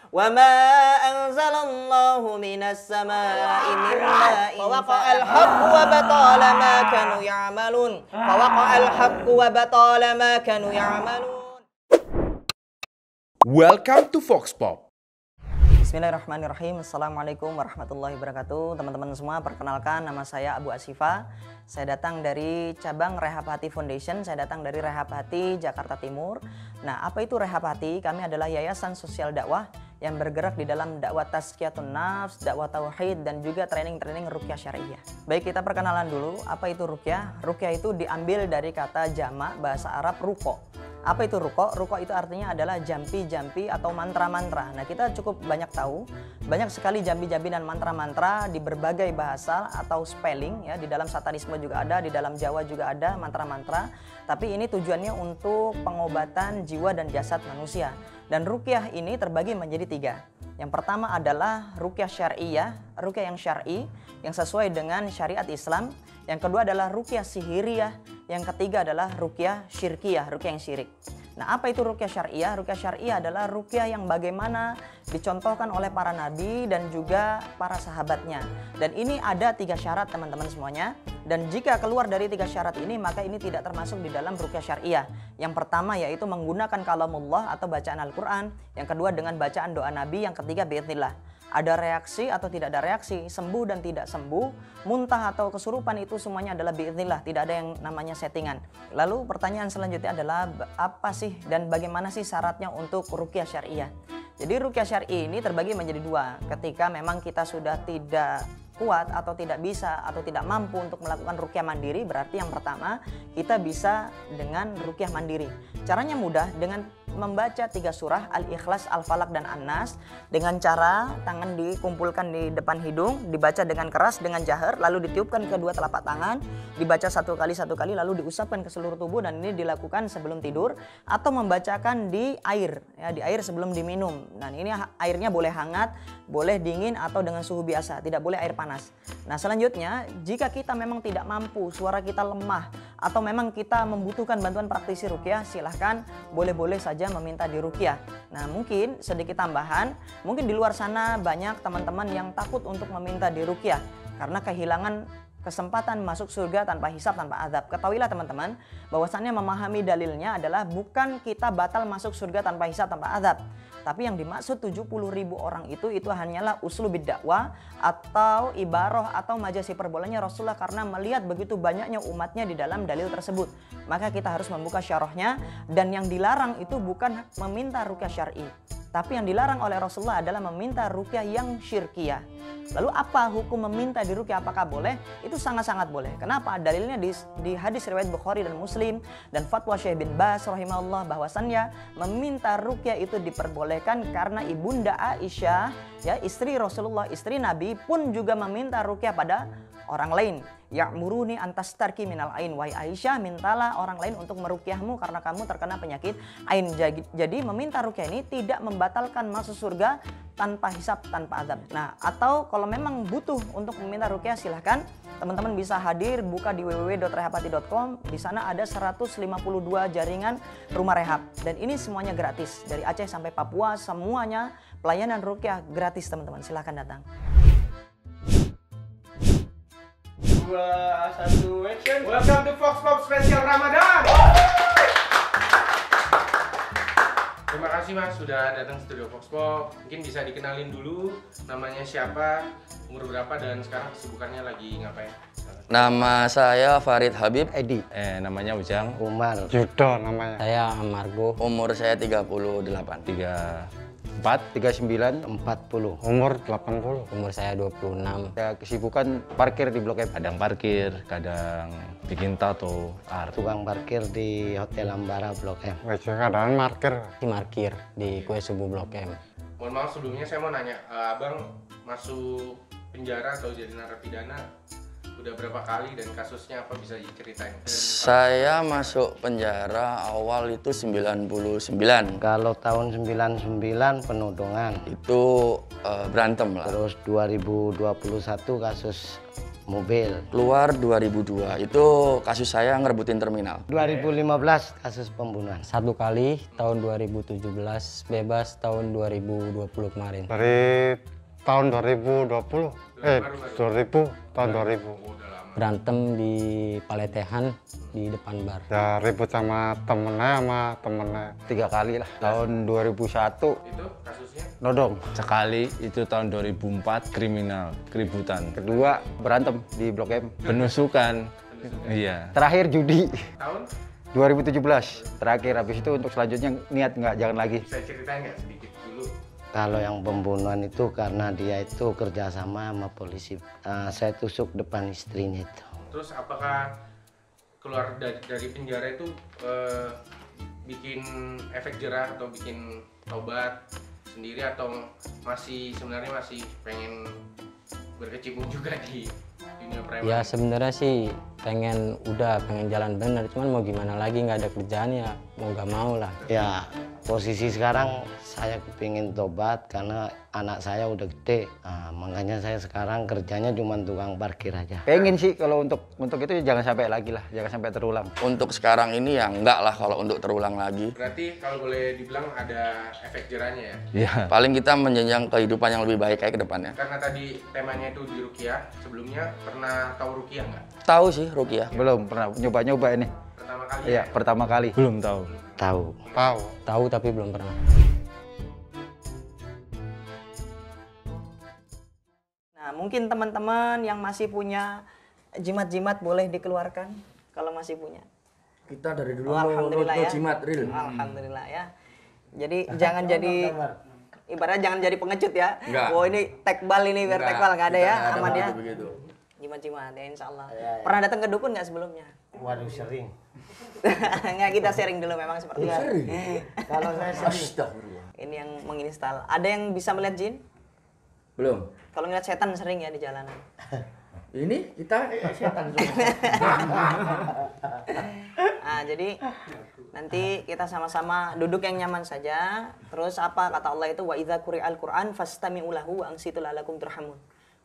وما أنزل الله من السماء من ماء فوقع الحق وبطل ما كانوا يعملون فوقع الحق وبطل ما كانوا يعملون. Welcome to Vox Pop. Bismillahirrahmanirrahim. Assalamualaikum warahmatullahi wabarakatuh. Teman-teman semua, perkenalkan nama saya Abu Asifa. Saya datang dari cabang Rehab Hati Foundation. Saya datang dari Rehab Hati Jakarta Timur. Nah, apa itu Rehab Hati? Kami adalah yayasan sosial dakwah yang bergerak di dalam dakwah tazkiyatun nafs, dakwah tauhid, dan juga training-training ruqyah syariah. Baik, kita perkenalan dulu. Apa itu ruqyah? Ruqyah itu diambil dari kata jamak bahasa Arab ruko. Apa itu ruko? Ruko itu artinya adalah jampi-jampi atau mantra-mantra. Nah, kita cukup banyak tahu, banyak sekali jampi-jampi dan mantra-mantra di berbagai bahasa atau spelling ya. Di dalam satanisme juga ada, di dalam Jawa juga ada mantra-mantra. Tapi ini tujuannya untuk pengobatan jiwa dan jasad manusia. Dan ruqyah ini terbagi menjadi 3. Yang pertama adalah ruqyah syariah, ruqyah yang syar'i, yang sesuai dengan syariat Islam. Yang kedua adalah ruqyah sihiriyah. Yang ketiga adalah ruqyah syirkiyah, ruqyah yang syirik. Nah, apa itu ruqyah syariah? Ruqyah syariah adalah ruqyah yang bagaimana dicontohkan oleh para nabi dan juga para sahabatnya. Dan ini ada 3 syarat teman-teman semuanya. Dan jika keluar dari 3 syarat ini, maka ini tidak termasuk di dalam ruqyah syariah. Yang pertama yaitu menggunakan kalamullah atau bacaan Al-Quran. Yang kedua dengan bacaan doa nabi. Yang ketiga biidznillah. Ada reaksi atau tidak ada reaksi, sembuh dan tidak sembuh, muntah atau kesurupan, itu semuanya adalah biidznillah, tidak ada yang namanya settingan. Lalu pertanyaan selanjutnya adalah apa sih dan bagaimana sih syaratnya untuk ruqyah syariah? Jadi ruqyah syar'i ini terbagi menjadi 2. Ketika memang kita sudah tidak kuat atau tidak bisa atau tidak mampu untuk melakukan ruqyah mandiri, berarti yang pertama kita bisa dengan ruqyah mandiri. Caranya mudah, dengan membaca 3 surah Al-Ikhlas, Al-Falaq, dan An-Nas dengan cara tangan dikumpulkan di depan hidung, dibaca dengan keras, dengan jahar, lalu ditiupkan ke kedua telapak tangan, dibaca satu kali, lalu diusapkan ke seluruh tubuh, dan ini dilakukan sebelum tidur atau membacakan di air, ya, di air sebelum diminum. Dan ini airnya boleh hangat, boleh dingin atau dengan suhu biasa, tidak boleh air panas. Nah, selanjutnya jika kita memang tidak mampu, suara kita lemah, atau memang kita membutuhkan bantuan praktisi ruqyah, silahkan boleh-boleh saja meminta diruqyah. Nah, mungkin sedikit tambahan, mungkin di luar sana banyak teman-teman yang takut untuk meminta diruqyah karena kehilangan kesempatan masuk surga tanpa hisab, tanpa azab. Ketahuilah teman-teman, bahwasannya memahami dalilnya adalah bukan kita batal masuk surga tanpa hisab, tanpa azab. Tapi yang dimaksud 70.000 orang itu hanyalah uslubid dakwah atau ibarah atau majas hiperbolanya Rasulullah, karena melihat begitu banyaknya umatnya di dalam dalil tersebut. Maka kita harus membuka syarahnya, dan yang dilarang itu bukan meminta ruqyah syar'i. Tapi yang dilarang oleh Rasulullah adalah meminta ruqyah yang syirkiyah. Lalu apa hukum meminta diruqyah? Apakah boleh? Itu sangat-sangat boleh. Kenapa? Dalilnya di hadis riwayat Bukhari dan Muslim dan fatwa Syekh bin Baz rahimahullah, bahwasannya meminta ruqyah itu diperbolehkan karena ibunda Aisyah, ya, istri Rasulullah, istri Nabi pun juga meminta ruqyah pada orang lain. Ya'muruni antastarki minal ain, wahai Aisyah, mintalah orang lain untuk meruqyahmu karena kamu terkena penyakit ain. Jadi meminta ruqyah ini tidak membatalkan masuk surga tanpa hisab, tanpa azab. Nah, atau kalau memang butuh untuk meminta ruqyah, silahkan teman-teman bisa hadir, buka di www.rehabhati.com. Di sana ada 152 jaringan rumah rehab, dan ini semuanya gratis. Dari Aceh sampai Papua, semuanya pelayanan ruqyah gratis teman-teman. Silahkan datang. 2, 1, action. Welcome to Vox Pop Spesial Ramadan. Terima kasih Mas sudah datang studio Vox Pop. Mungkin bisa dikenalin dulu namanya siapa, umur berapa, dan sekarang kesibukannya lagi ngapain? Nama saya Farid Habib. Edi. Namanya Ujang. Umar. Judo namanya. Saya Amargo. Umur saya 38. 34, 39, 40. Umur 80. Umur saya 26. Saya kesibukan parkir di Blok M. kadang parkir, kadang bikin tato, art. Tukang parkir di Hotel Ambara Blok M. Kadang parkir. Markir di Kue Subuh Blok M. Mohon maaf sebelumnya, saya mau nanya, Abang masuk penjara atau jadi narapidana udah berapa kali dan kasusnya apa, bisa diceritain? Saya masuk penjara awal itu 99. Kalau tahun 99 penodongan. Itu berantem lah. Terus 2021 kasus mobil. Keluar 2002, itu kasus saya ngerebutin terminal. 2015 kasus pembunuhan. 1 kali tahun 2017, bebas tahun 2020 kemarin. Dari tahun 2020, 2000, tahun 2000. Berantem di Paletehan di depan bar. Ya ribut sama temennya 3 kali lah. Tahun 2001 Itu kasusnya nodong. Sekali itu tahun 2004 kriminal, keributan, Kedua berantem di Blok M. penusukan. Iya. Terakhir judi tahun 2017. Terakhir habis itu untuk selanjutnya niat nggak jangan lagi. bisa ceritain nggak sedikit dulu? Kalau yang pembunuhan itu karena dia itu kerjasama sama polisi. Saya tusuk depan istrinya itu. Terus apakah keluar dari penjara itu bikin efek jerah atau bikin tobat sendiri atau sebenarnya masih pengen berkecimpung juga di dunia preman? Ya sebenarnya sih pengen jalan bener, cuman mau gimana lagi, nggak ada kerjaan ya mau nggak mau lah. Ya posisi sekarang saya kepingin tobat karena anak saya udah gede. Makanya saya sekarang kerjanya cuma tukang parkir aja. Pengen sih kalau untuk itu jangan sampai lagi lah, jangan sampai terulang. Untuk sekarang ini ya enggak lah kalau untuk terulang lagi. Berarti kalau boleh dibilang ada efek jerahnya ya? Iya. Paling kita menjenjang kehidupan yang lebih baik kayak ke depannya. Karena tadi temanya itu di Rukiah, sebelumnya pernah tahu Rukiah nggak? Tahu sih Rukiah. Belum pernah nyoba-nyoba ini. Pertama kali Iya, pertama kali. Belum tahu. Tahu. tahu. Tahu tapi belum pernah. Nah, mungkin teman-teman yang masih punya jimat-jimat boleh dikeluarkan kalau masih punya. Kita dari dulu Alhamdulillah ya. jimat real. Alhamdulillah ya. Jadi jangan jadi ibaratnya jangan jadi pengecut ya. Enggak. Oh ini tekbal ini biar tekbal nggak ada ya, aman ya. Begitu. Jimat-jimat ya insya Allah. Pernah datang ke dukun nggak sebelumnya? Waduh sering. Nggak, kita sharing dulu memang seperti itu. Kalau saya sering. Astagfirullah. Ini yang menginstal. Ada yang bisa melihat jin? Belum. Kalau ngeliat setan sering ya di jalanan. Ini kita setan Nah, jadi nanti kita sama-sama duduk yang nyaman saja. Terus apa kata Allah itu wa idza quri'al Qur'an fastami'u lahu wa ansitu la'allakum turhamun.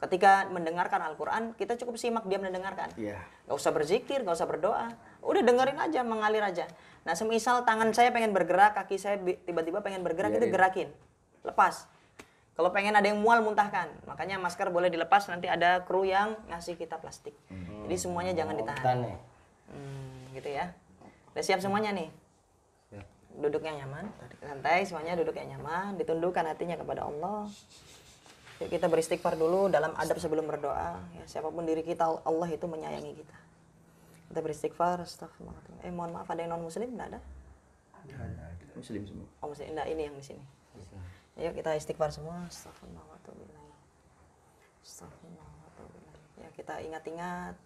Ketika mendengarkan Al-Qur'an, kita cukup simak diam mendengarkan. Iya. Gak usah berzikir, gak usah berdoa. Udah dengerin aja, mengalir aja. Nah, semisal tangan saya pengen bergerak, kaki saya tiba-tiba pengen bergerak, itu gerakin. Lepas. Kalau pengen ada yang mual, muntahkan. Makanya masker boleh dilepas, nanti ada kru yang ngasih kita plastik. Jadi semuanya jangan ditahan. Gitu ya. Udah siap semuanya nih? Duduk yang nyaman, santai, semuanya duduk yang nyaman, ditundukkan hatinya kepada Allah. Yuk kita beristighfar dulu dalam adab sebelum berdoa. Ya, siapapun diri kita, Allah itu menyayangi kita. Kita beristighfar, astagfirullah. Mohon maaf, ada yang non muslim? Enggak ada? Muslim semua. Oh, muslim. Enggak, ini yang di sini. Yuk kita istighfar semua. Astagfirullah wa atubu ilaih. Astagfirullah wa atubu ilaih. Ya, kita ingat-ingat.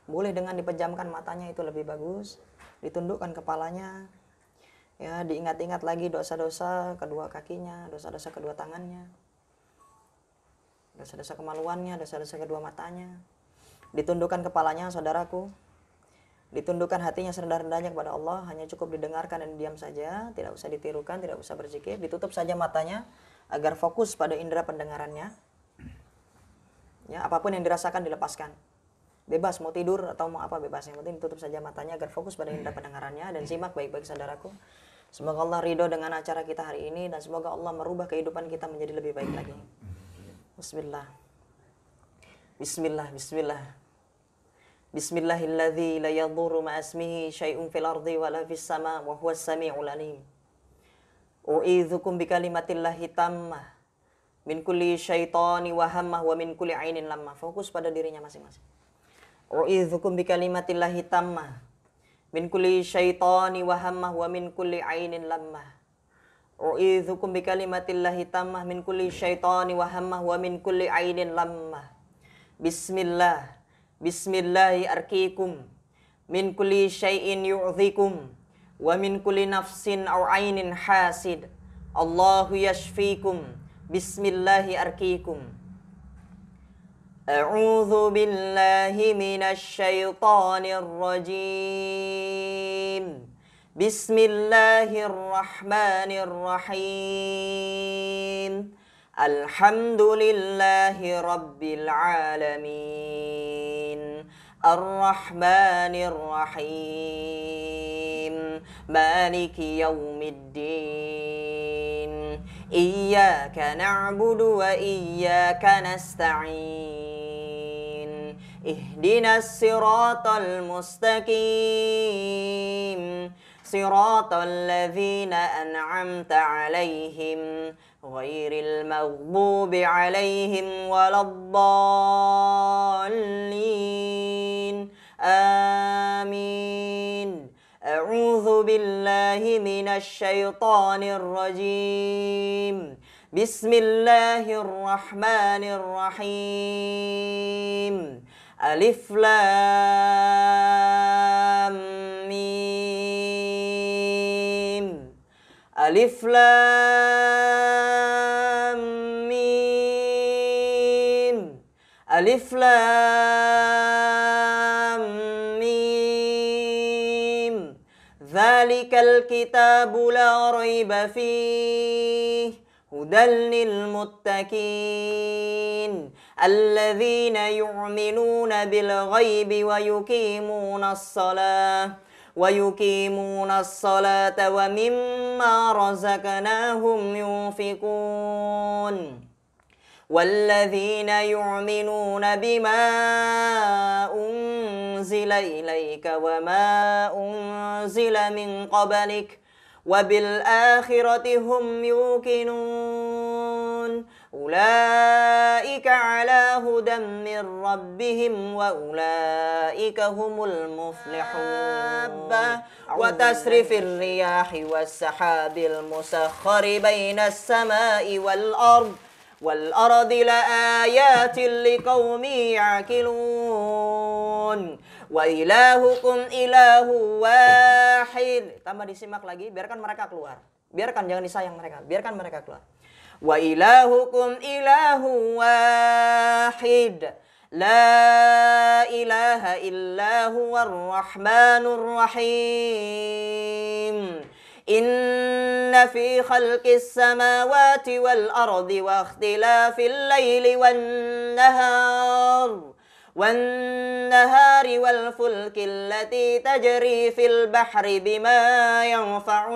Boleh dengan dipejamkan matanya itu lebih bagus. Ditundukkan kepalanya. Ya, diingat-ingat lagi dosa-dosa kedua kakinya, dosa-dosa kedua tangannya. Dosa-dosa kemaluannya, dosa-dosa kedua matanya. Ditundukkan kepalanya, saudaraku. Ditundukkan hatinya serendah-rendahnya kepada Allah. Hanya cukup didengarkan dan diam saja. Tidak usah ditirukan, tidak usah berzikir. Ditutup saja matanya agar fokus pada indera pendengarannya. Ya, apapun yang dirasakan dilepaskan. Bebas, mau tidur atau mau apa bebas. Yang penting tutup saja matanya agar fokus pada indera pendengarannya. Dan simak baik-baik saudaraku. Semoga Allah ridho dengan acara kita hari ini. Dan semoga Allah merubah kehidupan kita menjadi lebih baik lagi. Bismillah. Bismillah, bismillah. Bismillahilladzi la yadhurru ma'asmihi syai'un fil ardi wa la fis sama' wa huwas sami'ul alim. U'idzukum bikalimatillahi tammah min kulli syaitani wa hammah wa min kulli ainin lammah. Fokus pada dirinya masing-masing. U'idzukum bikalimatillahi tammah min kulli syaitani wa hammah wa min kulli ainin lammah. U'idzukum bikalimatillahi tammah min kulli syaitani wa hammah wa min kulli ainin lammah. Bismillah. Bismillahi arkikum min kulli syai'in yu'dhikum wa min kulli nafsin aw ainin hasid. Allahu yashfikum. Bismillahi arkikum. A'udzu billahi minasy syaithanir rajim. Bismillahirrahmanirrahim. Alhamdulillahi Rabbil Alamin. Ar-Rahmanir Rahim. Maliki Yaumiddin. Iyyaka na'budu wa iyyaka nasta'in. Ihdinas siratal mustaqim. Siratal ladzina an'amta 'alaihim ghairil maghdubi 'alaihim waladdallin. Amin. A'udzu billahi minasy syaithanir rajim. Bismillahirrahmanirrahim. Alif Lam Mim. Alif Lam Mim. Alif Lam Mim. Dzalikal kitabu la raiba fihi hudal lil muttaqin alladzina yu'minuna bil ghaibi wa yuqimuna as-salata wa mimma razaqnahum yunfiqun walladzina yu'minuna bima unzila ilaika wa ma unzila min qablik وَبِالْآخِرَةِ هُمْ يُوقِنُونَ أُولَئِكَ عَلَى هُدًى مِّن رَّبِّهِمْ وَأُولَئِكَ هُمُ الْمُفْلِحُونَ وَتَصْرِيفِ الرِّيَاحِ وَالسَّحَابِ الْمُسَخَّرِ بَيْنَ السَّمَاءِ وَالْأَرْضِ لَآيَاتٍ لِقَوْمٍ يَعْقِلُونَ Wa ilahukum ilahu wahid. Tambah disimak lagi, biarkan mereka keluar. Biarkan, jangan disayang mereka. Biarkan mereka keluar. Wa ilahukum ilahu wahid. La ilaha illa huwar rahmanur rahim. Inna fi khalqis samawati wal ardi wa ikhtilafil laili wan nahar والنهار والفلك التي تجري في البحر بما ينفع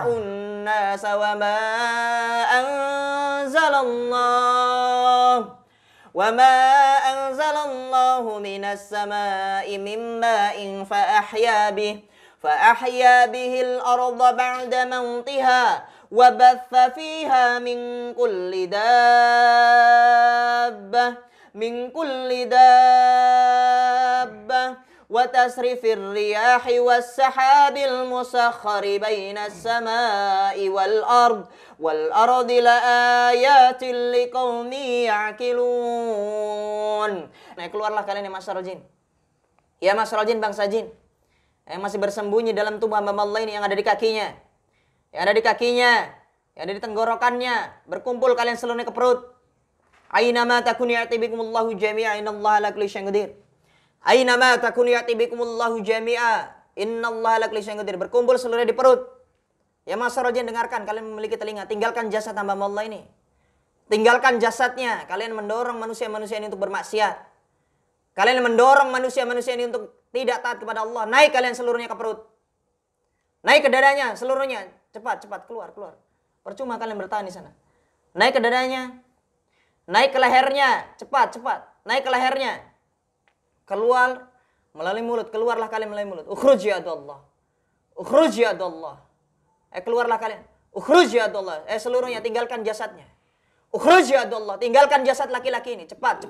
الناس وما أنزل الله من السماء من ماء فأحيا به الأرض بعد موتها وبث فيها من كل دابة وتصريف الرياح والسحاب المسخر بين السماء والأرض لآيات لقوم يعقلون. Nah, keluarlah kalian ya masyarakat jin. Ya masyarakat jin, bangsa jin yang masih bersembunyi dalam tubuh hamba Allah ini, yang ada di kakinya, yang ada di tenggorokannya. Berkumpul kalian seluruhnya ke perut. Ainama takun ya'ti bikumullahu jami'a innallaha ala kulli syai'in qadir. Ainama takun ya'ti bikumullahu jami'a innallaha ala kulli syai'in qadir. Berkumpul seluruhnya di perut. Ya masyarakat jin, dengarkan, kalian memiliki telinga. Tinggalkan jasad hamba Allah ini. Tinggalkan jasadnya. Kalian mendorong manusia-manusia ini untuk bermaksiat. Kalian mendorong manusia-manusia ini untuk tidak taat kepada Allah. Naik kalian seluruhnya ke perut. Naik ke dadanya seluruhnya. Cepat, keluar. Percuma kalian bertahan di sana. Naik ke dadanya. Naik ke lehernya. Cepat. Naik ke lehernya. Keluar melalui mulut. Keluarlah kalian melalui mulut. Ukhruj ya Allah. Keluarlah kalian. Ukhruj ya Allah. Seluruhnya, tinggalkan jasadnya. Ukhruj ya Allah. Tinggalkan jasad laki-laki ini. Cepat.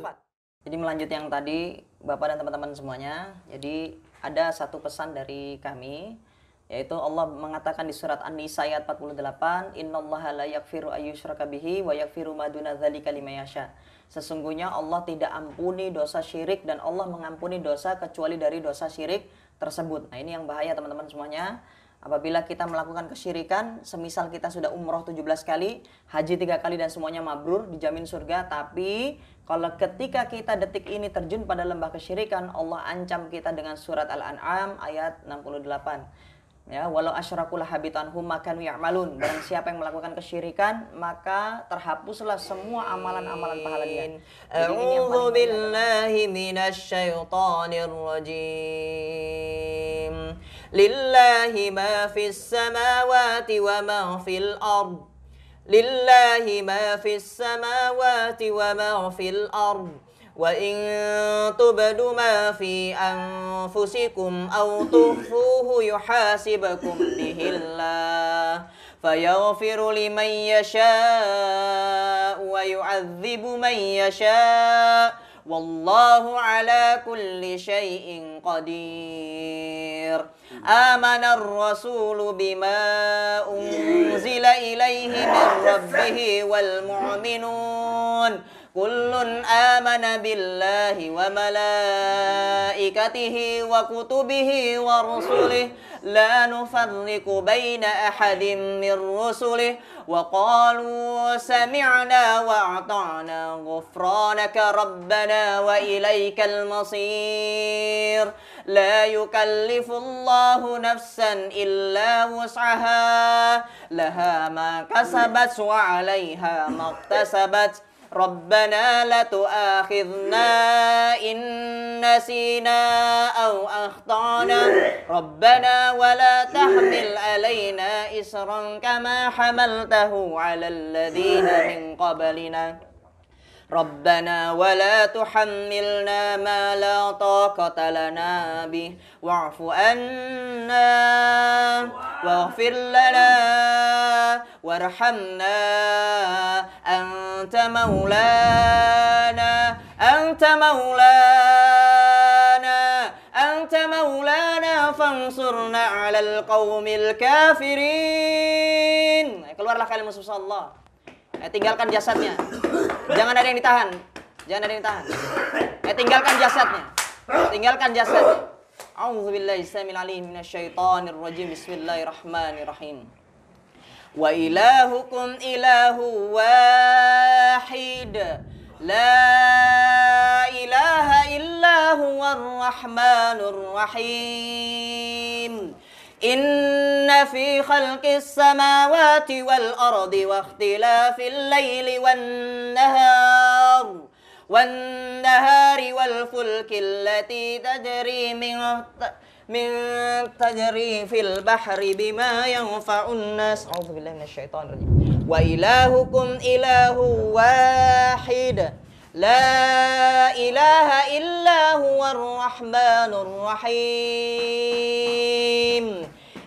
Jadi melanjut yang tadi, Bapak dan teman-teman semuanya. Jadi ada satu pesan dari kami, yaitu Allah mengatakan di surat An-Nisa ayat 48, innallaha la yaghfiru ayyushraka bihi wa yaghfiru ma duna dzalika liman yasha. Sesungguhnya Allah tidak ampuni dosa syirik, dan Allah mengampuni dosa kecuali dari dosa syirik tersebut. Nah, ini yang bahaya teman-teman semuanya. Apabila kita melakukan kesyirikan, semisal kita sudah umroh 17 kali, haji 3 kali dan semuanya mabrur, dijamin surga. Tapi kalau ketika kita detik ini terjun pada lembah kesyirikan, Allah ancam kita dengan surat Al-An'am ayat 68. Ya, walau asyraku lahabitan hum ma kanu ya'malun. Barang siapa yang melakukan kesyirikan, maka terhapuslah semua amalan-amalan pahala dia. A'udzu billahi minasy syaithanir rajim. Lillahi ma fis samawati wa ma fil ard. Lillahi ma fis samawati wa ma fil ard. وَإِن تُبْدُوا مَا فِي أَنفُسِكُمْ أَوْ تُخْفُوهُ يُحَاسِبْكُم بِهِ اللَّهُ فَيَغْفِرُ لِمَن يَشَاءُ وَيُعَذِّبُ مَن يَشَاءُ وَاللَّهُ عَلَى كُلِّ شَيْءٍ قَدِيرٌ آمَنَ الرَّسُولُ بِمَا أُنزِلَ إِلَيْهِ مِن رَّبِّهِ وَالْمُؤْمِنُونَ كل آمن بالله وملائكته وكتبه ورسله لا نفرق بين أحد من رسله وقالوا سمعنا وأطعنا غفرانك ربنا وإليك المصير لا يكلف الله نفسا إلا وسعها لها ما كسبت وعليها ما اكتسبت ربنا لا تؤاخذنا إن نسينا أو أخطأنا ربنا ولا تحمل علينا إصرا كما حملته على الذين من قبلنا ربنا ولا تحملنا ما لا طاقة لنا به واعف عنا واغفر لنا وارحمنا أنت مولانا فانصرنا على القوم الكافرين. Keluarlah kalian musuh Allah. Tinggalkan jasadnya. Jangan ada yang ditahan. Tinggalkan jasadnya. A'udzubillahi samil alim minasyaitonir rajim. Bismillahirrahmanirrahim. Wa ilahukum ilahu wahid. La ilaha illa huwar rahmanur rahim. Inna fi khalqis samawati wal ardi wa ikhtilafil laili wan nahari wal fulki allati tajri fil bahri bima yanfa'un nas. A'udzubillahi minasyaitonir rajim. Wa ilahukum ilahu wahid. La ilaha illa huwar rahmanur rahim.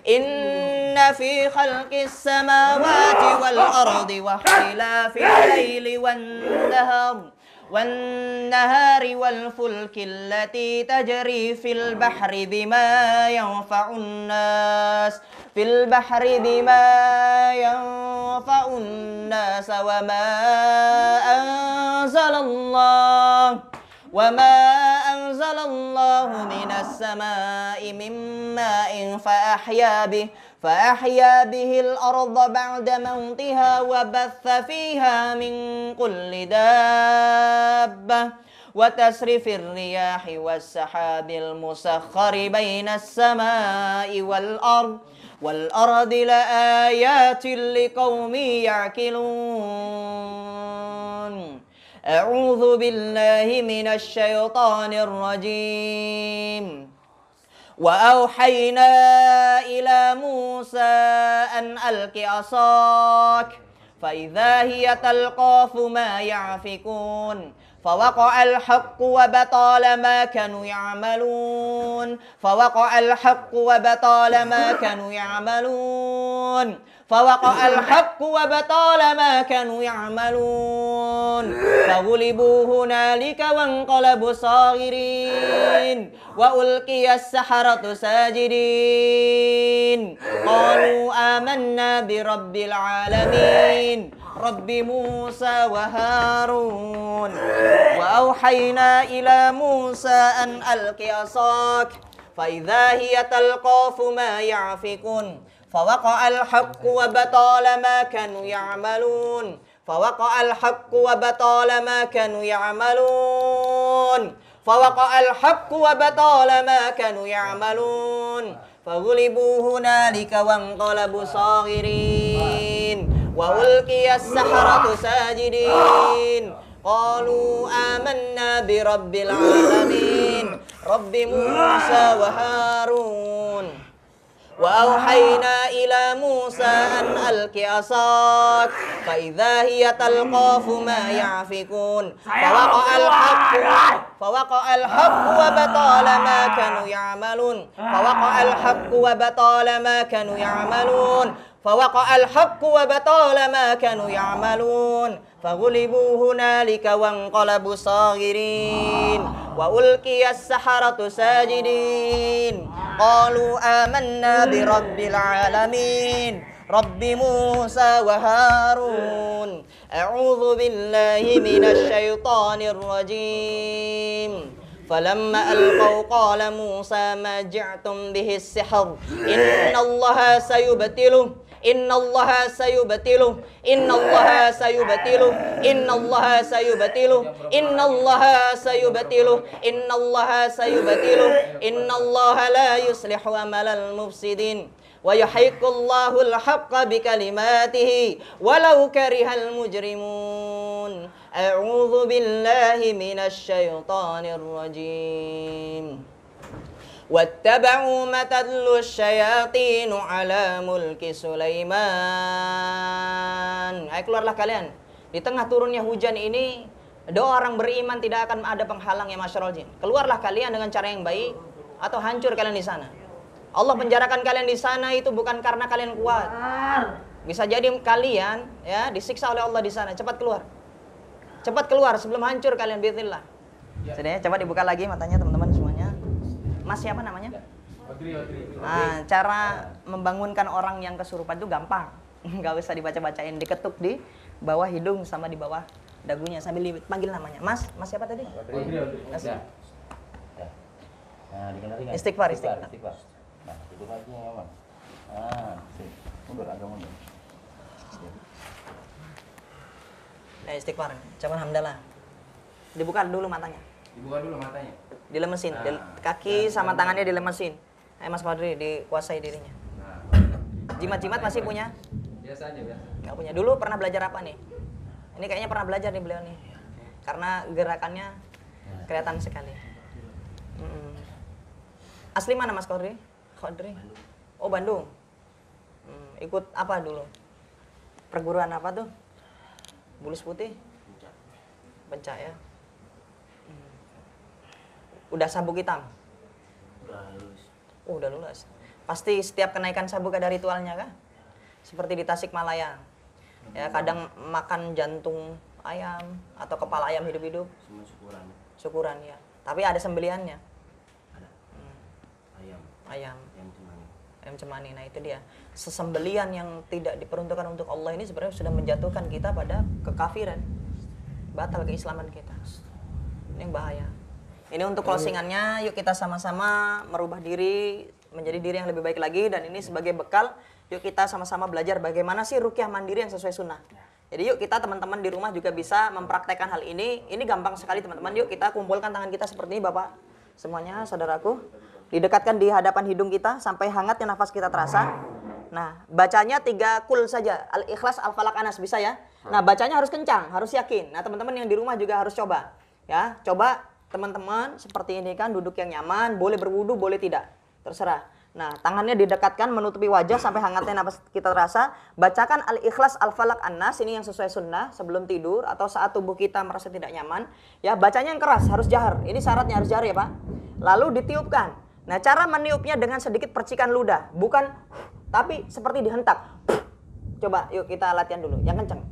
Inna fi khalqis samawati wal ardi wa ikhtilafil laili wan nahari wal fulki allati tajri fil bahri bima yanfa'un nas wa ma anzalallahu minas samaa'i min ma'in فأحيا به الأرض بعد موتها وبث فيها من كل دابة وتصريف الرياح والسحاب المسخر بين السماء والأرض لآيات لقوم يعقلون. أعوذ بالله من الشيطان الرجيم. وأوحينا إلى موسى أن ألق عصاك فإذا هي تلقاف ما يعفكون فوقع الحق وبطل ما كانوا يعملون فغلبوا هنالك وانقلبوا صاغرين وألقي السحرة ساجدين قالوا آمنا برب العالمين رب موسى وهارون. وأوحينا إلى موسى أن ألق عصاك فإذا هي تلقاف ما يعفكون فوقع الحق وبطل ما كانوا يعملون فغلبوا هنالك وانقلبوا صاغرين وألقي السحرة ساجدين قالوا آمنا برب العالمين رب موسى وهارون وأوحينا إلى موسى أن ألق عصاك فإذا هي تلقاف ما يعفكون فوقع الحق وبطل ما كانوا يعملون فوقع الحق وبطل ما كانوا يعملون فوقع الحق وبطل ما كانوا يعملون فغلبوا هنالك وانقلبوا صاغرين وألقي السحرة ساجدين قالوا آمنا برب العالمين رب موسى وهارون أعوذ بالله من الشيطان الرجيم فلما ألقوا قال موسى ما جئتم به السحر إن الله سيبطله إن الله سيبطله إن الله سيبطله إن الله سيبطله إن الله سيبطله إن الله سيبطله إن الله لا يصلح عمل المفسدين ويحق الله الحق بكلماته ولو كره المجرمون أعوذ بالله من الشيطان الرجيم واتبعوا ما تتلو الشياطين على ملك Sulaiman. Ayo keluarlah kalian. Di tengah turunnya hujan ini, doa orang beriman tidak akan ada penghalang ya masyarul jin. Keluarlah kalian dengan cara yang baik atau hancur kalian di sana. Allah penjarakan kalian di sana itu bukan karena kalian kuat. Bisa jadi kalian ya disiksa oleh Allah di sana. Cepat keluar. Cepat keluar sebelum hancur kalian bismillah. Sudah ya, coba dibuka lagi matanya teman-teman semuanya. Mas siapa namanya? Nah, cara membangunkan orang yang kesurupan itu gampang. Nggak usah dibaca-bacain, diketuk di bawah hidung sama di bawah dagunya sambil dipanggil namanya. Mas siapa tadi? Mas. Nah, dikenali kan? Istighfar. Nah, itu lagi yang aman. Mundur agak mundur. Nah, istighfar. Coba hamdalah. Dibuka dulu matanya. Dilemesin, kaki sama tangannya dilemesin. Ayo Mas Fadri, dikuasai dirinya. Jimat-jimat masih punya? Biasa aja. Nggak punya. Dulu pernah belajar apa nih? Ini kayaknya pernah belajar nih beliau nih. Karena gerakannya kelihatan sekali. Asli mana Mas Fadri? Oh Bandung. Ikut apa dulu? Perguruan apa tuh? Bulus Putih? Pencak ya? Udah sabuk hitam? Udah lulus. Pasti setiap kenaikan sabuk ada ritualnya kah? Seperti di Tasikmalaya. Ya, kadang makan jantung ayam atau kepala ayam hidup-hidup. Syukuran ya. Tapi ada sembelihannya. Ayam cemani. Nah, itu dia. Sesembelian yang tidak diperuntukkan untuk Allah ini sebenarnya sudah menjatuhkan kita pada kekafiran. Batal keislaman kita. Ini yang bahaya. Ini untuk closingannya, yuk kita sama-sama merubah diri menjadi diri yang lebih baik lagi. Dan ini sebagai bekal, yuk kita sama-sama belajar bagaimana sih ruqyah mandiri yang sesuai sunnah. Jadi yuk kita teman-teman di rumah juga bisa mempraktekkan hal ini. Ini gampang sekali teman-teman. Yuk kita kumpulkan tangan kita seperti ini Bapak. Semuanya saudaraku. Didekatkan di hadapan hidung kita sampai hangatnya nafas kita terasa. Nah, bacanya 3 kul saja. Al-Ikhlas, Al-Falaq, Anas, bisa ya? Nah, bacanya harus kencang, harus yakin. Nah, teman-teman yang di rumah juga harus coba. Ya, coba teman-teman seperti ini kan, duduk yang nyaman, boleh berwudu, boleh tidak. Terserah. Nah, tangannya didekatkan menutupi wajah sampai hangatnya nafas kita terasa. Bacakan Al-Ikhlas, Al-Falaq, An-Nas, ini yang sesuai sunnah sebelum tidur atau saat tubuh kita merasa tidak nyaman. Ya, bacanya yang keras, harus jahar. Ini syaratnya harus jahar ya, Pak. Lalu ditiupkan. Nah, cara meniupnya dengan sedikit percikan ludah, bukan tapi seperti dihentak. Coba yuk kita latihan dulu, yang kencang.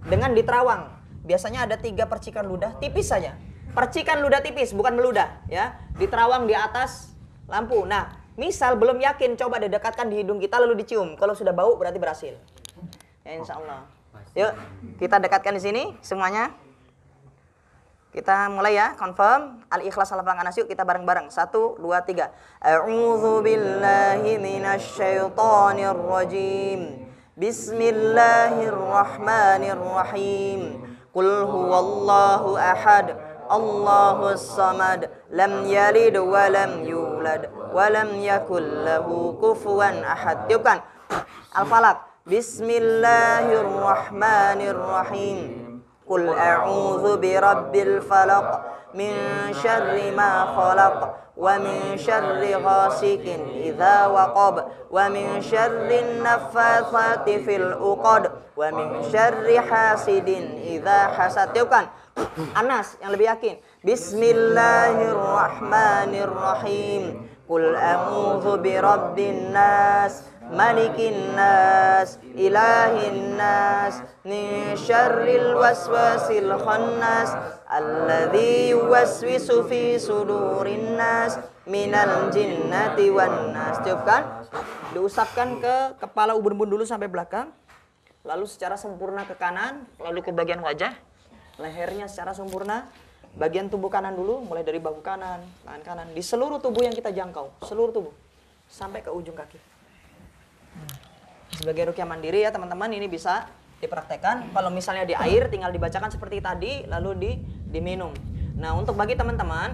Dengan diterawang. Biasanya ada 3 percikan ludah, tipis saja. Percikan ludah tipis, bukan meludah, ya. Diterawang di atas lampu. Nah, misal belum yakin, coba didekatkan di hidung kita lalu dicium. Kalau sudah bau berarti berhasil. Ya, insya Allah. Yuk, kita dekatkan di sini semuanya. Kita mulai ya, confirm. Al-Ikhlas, Al-Falaq, An-Nas, yuk kita bareng-bareng. 1, 2, 3. A'udzu billahi minasyaitonir rajim. Bismillahirrahmanirrahim. Qul huwallahu ahad. Allahus samad, lam yalid wa lam yulad wa lam yakul lahu kufuwan ahad. Tiupkan. Al-Falaq. Bismillahirrahmanirrahim. Qul a'udzu birabbil falaq min syarri ma khalaq wa min syarri ghasikin idza waqab wa min syarri naffatsati fil uqad wa min syarri hasidin idza hasad. Tiupkan. Anas yang lebih yakin. Bismillahirrahmanirrahim. Qul a'udzu birabbin nas malikin nas ilahin nas min syarril waswasil khannas alladzi yuwaswisu fi sudurin nas minal jinnati wan nas. Tiupkan. Diusapkan ke kepala ubun-ubun dulu sampai belakang, lalu secara sempurna ke kanan, lalu ke bagian wajah, lehernya secara sempurna, bagian tubuh kanan dulu, mulai dari bahu kanan, tangan kanan, di seluruh tubuh yang kita jangkau, seluruh tubuh sampai ke ujung kaki. Sebagai ruqyah mandiri ya teman-teman, ini bisa dipraktekkan. Kalau misalnya di air tinggal dibacakan seperti tadi, lalu diminum. Nah, untuk bagi teman-teman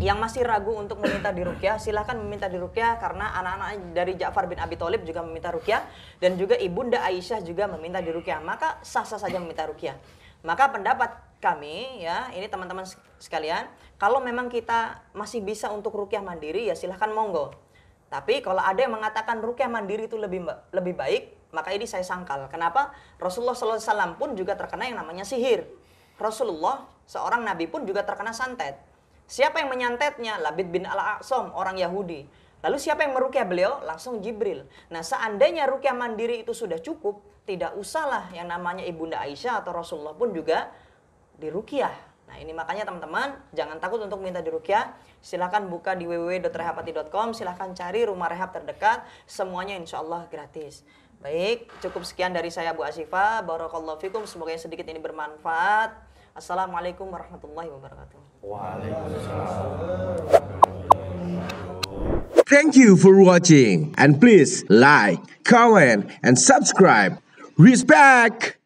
yang masih ragu untuk meminta diruqyah, silahkan meminta diruqyah, karena anak-anak dari Ja'far bin Abi Thalib juga meminta ruqyah, dan juga ibunda Aisyah juga meminta diruqyah, maka sah-sah saja meminta ruqyah. Maka pendapat kami ya, ini teman-teman sekalian, kalau memang kita masih bisa untuk ruqyah mandiri ya silahkan monggo. Tapi kalau ada yang mengatakan ruqyah mandiri itu lebih baik, maka ini saya sangkal. Kenapa? Rasulullah SAW pun juga terkena yang namanya sihir. Rasulullah, seorang nabi pun juga terkena santet. Siapa yang menyantetnya? Labid bin Al-A'sam, orang Yahudi. Lalu siapa yang meruqyah beliau? Langsung Jibril. Nah, seandainya ruqyah mandiri itu sudah cukup, tidak usahlah yang namanya ibunda Aisyah atau Rasulullah pun juga diruqyah. Nah, ini makanya teman-teman jangan takut untuk minta diruqyah. Silahkan buka di www.rehapati.com, silahkan cari rumah rehab terdekat, semuanya insya Allah gratis. Baik, cukup sekian dari saya Bu Asyifa. Barakallahu fikum, semoga yang sedikit ini bermanfaat. Assalamualaikum warahmatullahi wabarakatuh. Thank you for watching, and please like, comment, and subscribe. Respect!